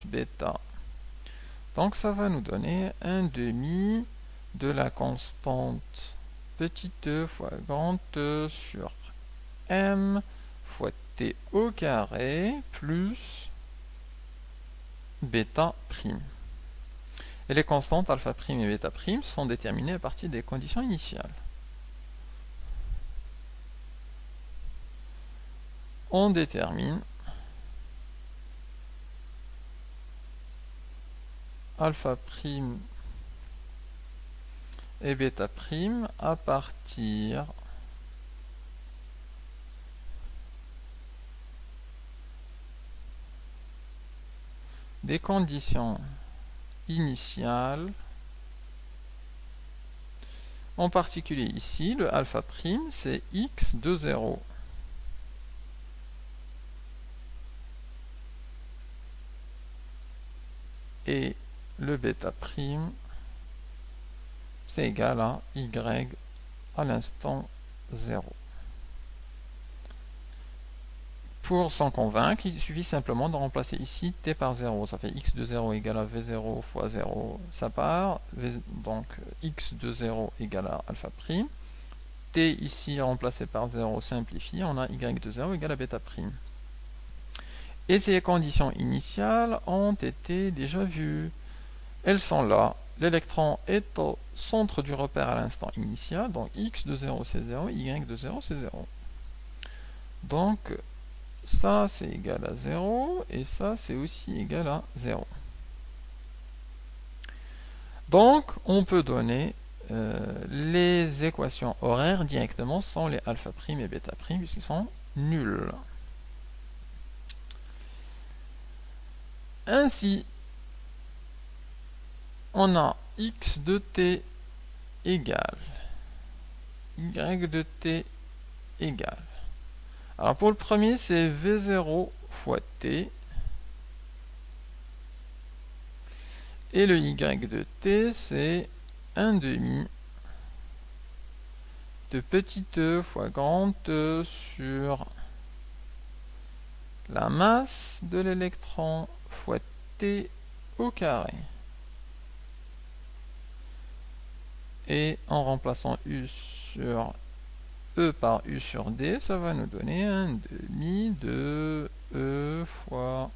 bêta. Donc ça va nous donner un demi de la constante petit e fois grand E sur m fois t au carré plus bêta prime. Et les constantes alpha prime et bêta prime sont déterminées à partir des conditions initiales. On détermine alpha prime et bêta prime à partir des conditions initiales. En particulier ici, le alpha prime, c'est x de 0. Et le bêta prime, c'est égal à y à l'instant 0. Pour s'en convaincre, il suffit simplement de remplacer ici t par 0. Ça fait x de 0 égale à v0 fois 0, ça part. Donc x de 0 égale à alpha prime. T ici remplacé par 0 simplifie. On a y de 0 égale à bêta prime. Et ces conditions initiales ont été déjà vues. Elles sont là. L'électron est au centre du repère à l'instant initial. Donc x de 0 c'est 0, y de 0 c'est 0. Donc ça c'est égal à 0 et ça c'est aussi égal à 0. Donc on peut donner les équations horaires directement sans les alpha prime et bêta prime puisqu'ils sont nuls. Ainsi, on a x de t égale y de t égale. Alors pour le premier, c'est v0 fois t. Et le y de t, c'est 1 demi de petit e fois grand E sur la masse de l'électron fois t au carré. Et en remplaçant u sur E par U sur D, ça va nous donner un demi de E fois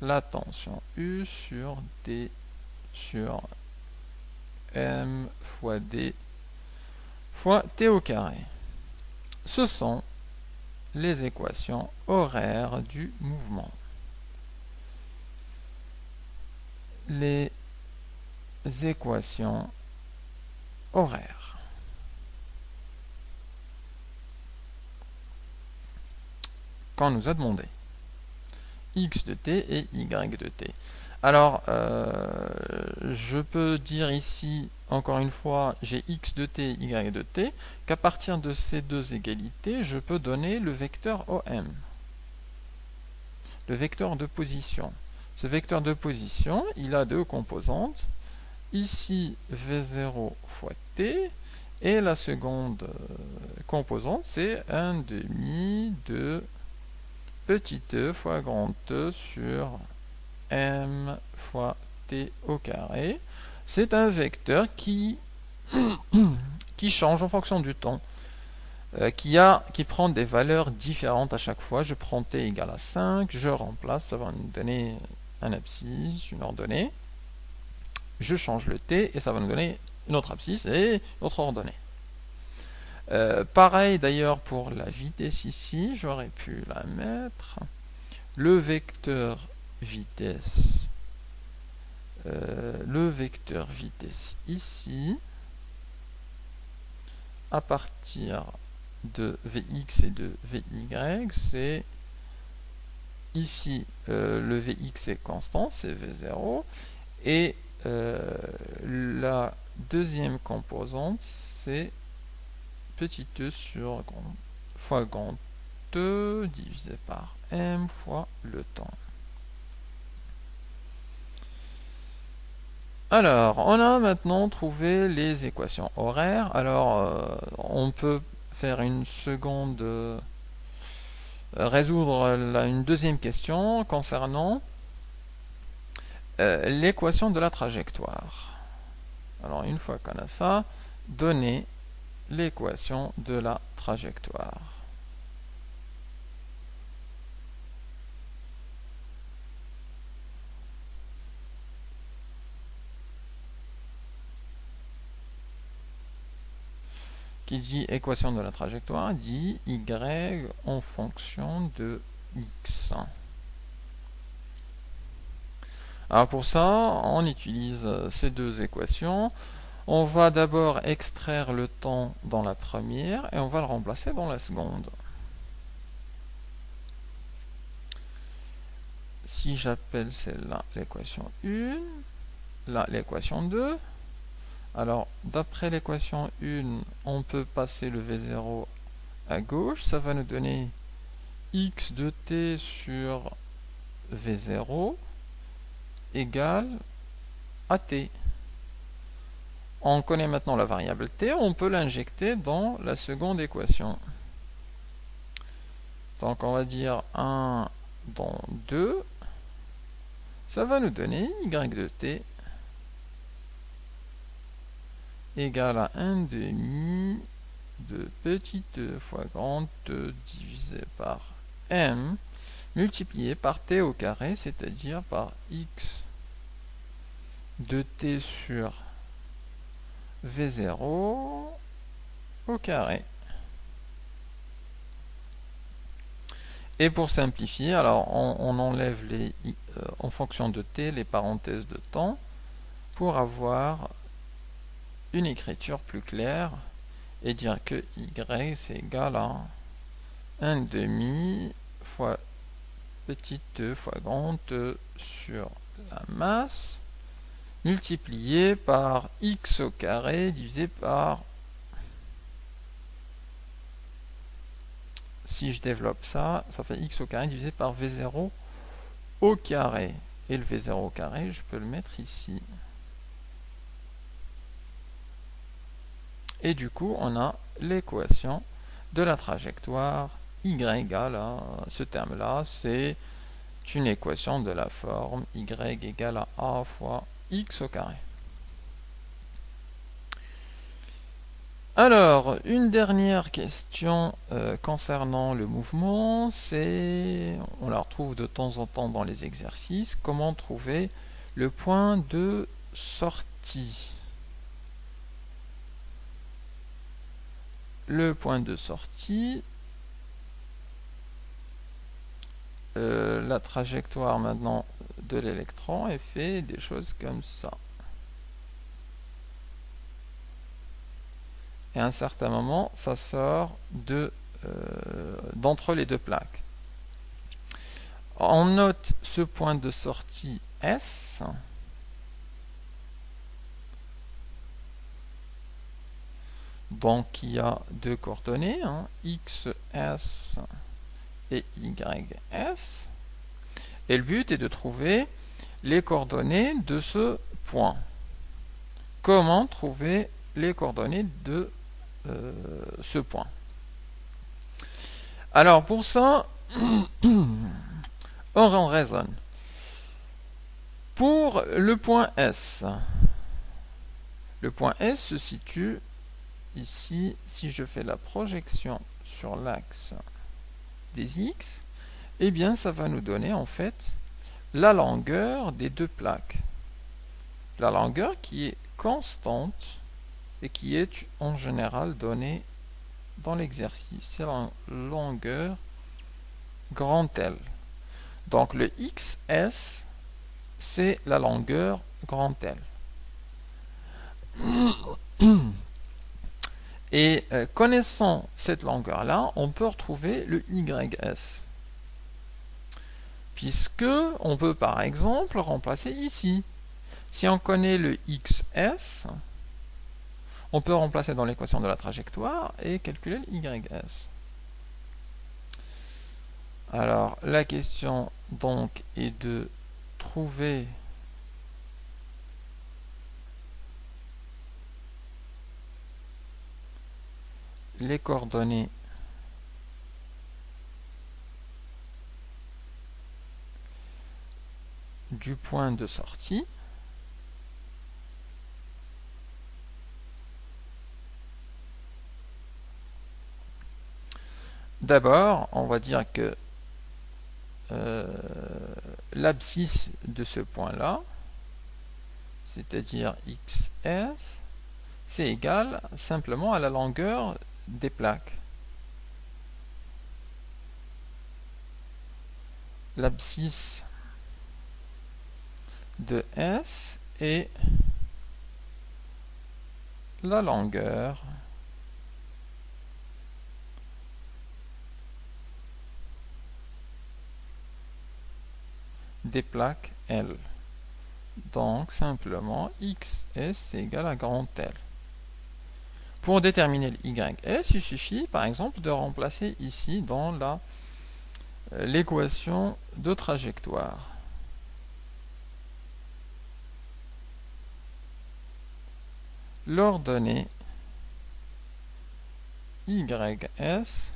la tension U sur D sur M fois D fois T au carré. Ce sont les équations horaires du mouvement. Les équations horaires. Qu'on nous a demandé. X de t et Y de t. Alors, je peux dire ici, encore une fois, j'ai X de t, Y de t, qu'à partir de ces deux égalités, je peux donner le vecteur OM. Le vecteur de position. Ce vecteur de position, il a deux composantes. Ici, V0 fois t, et la seconde composante, c'est 1 demi de petit e fois grand E sur m fois t au carré. C'est un vecteur qui change en fonction du temps, qui prend des valeurs différentes à chaque fois. Je prends t égale à 5, je remplace, ça va nous donner un abscisse, une ordonnée. Je change le t et ça va nous donner une autre abscisse et une autre ordonnée. Pareil d'ailleurs pour la vitesse ici, j'aurais pu la mettre. Le vecteur vitesse ici, à partir de Vx et de Vy, c'est ici le Vx est constant, c'est V0, et la deuxième composante, c'est petit e sur fois grand E divisé par m fois le temps. Alors, on a maintenant trouvé les équations horaires. Alors, on peut faire une seconde, résoudre une deuxième question concernant l'équation de la trajectoire. Alors une fois qu'on a ça, donner l'équation de la trajectoire. Qui dit équation de la trajectoire dit y en fonction de x. Alors pour ça, on utilise ces deux équations. On va d'abord extraire le temps dans la première et on va le remplacer dans la seconde. Si j'appelle celle-là l'équation 1, là l'équation 2, alors d'après l'équation 1, on peut passer le V0 à gauche, ça va nous donner x de t sur V0 égale à t. On connaît maintenant la variable t, on peut l'injecter dans la seconde équation. Donc on va dire 1 dans 2, ça va nous donner y de t égale à 1 demi de petite fois grande divisé par m multiplié par t au carré, c'est-à-dire par x de t sur V0 au carré. Et pour simplifier, alors on enlève les en fonction de t les parenthèses de temps pour avoir une écriture plus claire et dire que y c'est égal à 1 demi fois petite fois grande sur la masse multiplié par x au carré divisé par, si je développe ça, ça fait x au carré divisé par V0 au carré. Et le V0 au carré, je peux le mettre ici. Et du coup, on a l'équation de la trajectoire y égale à ce terme-là, c'est une équation de la forme y égale à a fois x au carré. Alors, une dernière question concernant le mouvement, c'est, on la retrouve de temps en temps dans les exercices, comment trouver le point de sortie. Le point de sortie, la trajectoire maintenant de l'électron est fait des choses comme ça. Et à un certain moment, ça sort d'entre les deux plaques. On note ce point de sortie S. Donc il y a deux coordonnées, hein, XS et YS. Et le but est de trouver les coordonnées de ce point. Comment trouver les coordonnées de ce point? Alors pour ça, on raisonne. Pour le point S, le point S se situe ici. Si je fais la projection sur l'axe des X, eh bien ça va nous donner en fait la longueur des deux plaques. La longueur qui est constante et qui est en général donnée dans l'exercice. C'est la longueur grand L. Donc le XS, c'est la longueur grand L. Et connaissant cette longueur-là, on peut retrouver le YS. Puisque on peut par exemple remplacer ici. Si on connaît le XS, on peut remplacer dans l'équation de la trajectoire et calculer le YS. Alors la question donc est de trouver les coordonnées du point de sortie. D'abord, on va dire que l'abscisse de ce point-là, c'est-à-dire XS, c'est égal simplement à la longueur des plaques. L'abscisse de S est la longueur des plaques L. Donc simplement XS est égal à grand L. Pour déterminer le YS, il suffit par exemple de remplacer ici dans l'équation de trajectoire. L'ordonnée YS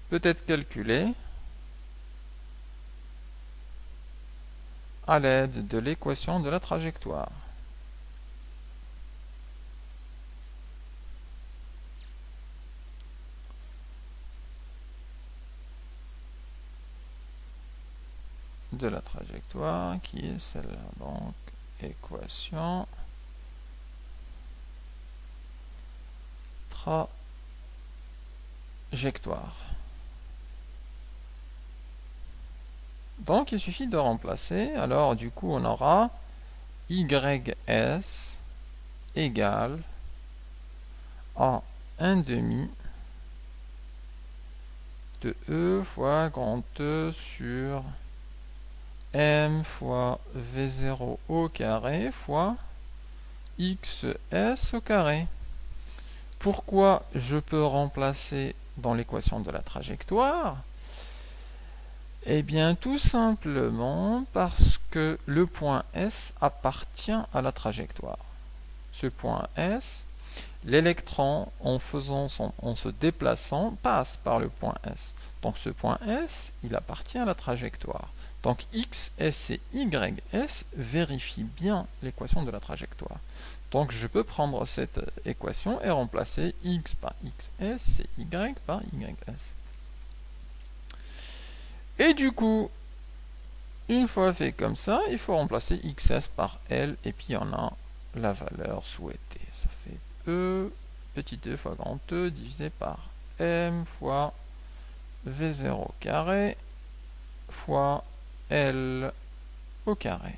peut être calculée à l'aide de l'équation de la trajectoire. De la trajectoire qui est celle-là, donc équation trajectoire. Donc il suffit de remplacer, alors du coup on aura YS égale à 1/2 de E fois grand E sur M fois V0 au carré fois XS au carré. Pourquoi je peux remplacer dans l'équation de la trajectoire? Eh bien, tout simplement parce que le point S appartient à la trajectoire. Ce point S, l'électron, en se déplaçant, passe par le point S. Donc ce point S, il appartient à la trajectoire. Donc XS et YS vérifient bien l'équation de la trajectoire. Donc je peux prendre cette équation et remplacer X par XS et Y par YS. Et du coup, une fois fait comme ça, il faut remplacer XS par L et puis on a la valeur souhaitée. Ça fait E, petit e fois grand E divisé par M fois V0 carré fois L au carré.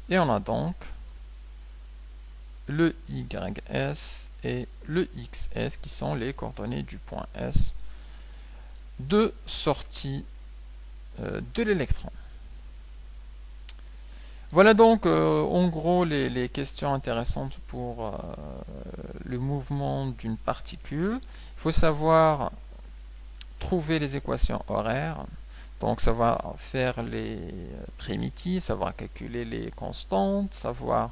Et on a donc le YS et le XS qui sont les coordonnées du point S de sortie de l'électron. Voilà donc en gros les questions intéressantes pour le mouvement d'une particule. Il faut savoir trouver les équations horaires, donc savoir faire les primitives, savoir calculer les constantes, savoir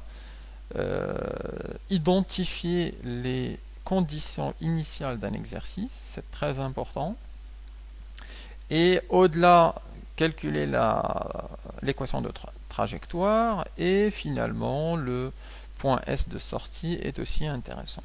identifier les conditions initiales d'un exercice, c'est très important. Et au-delà, calculer l'équation de trajectoire et finalement le point S de sortie est aussi intéressant.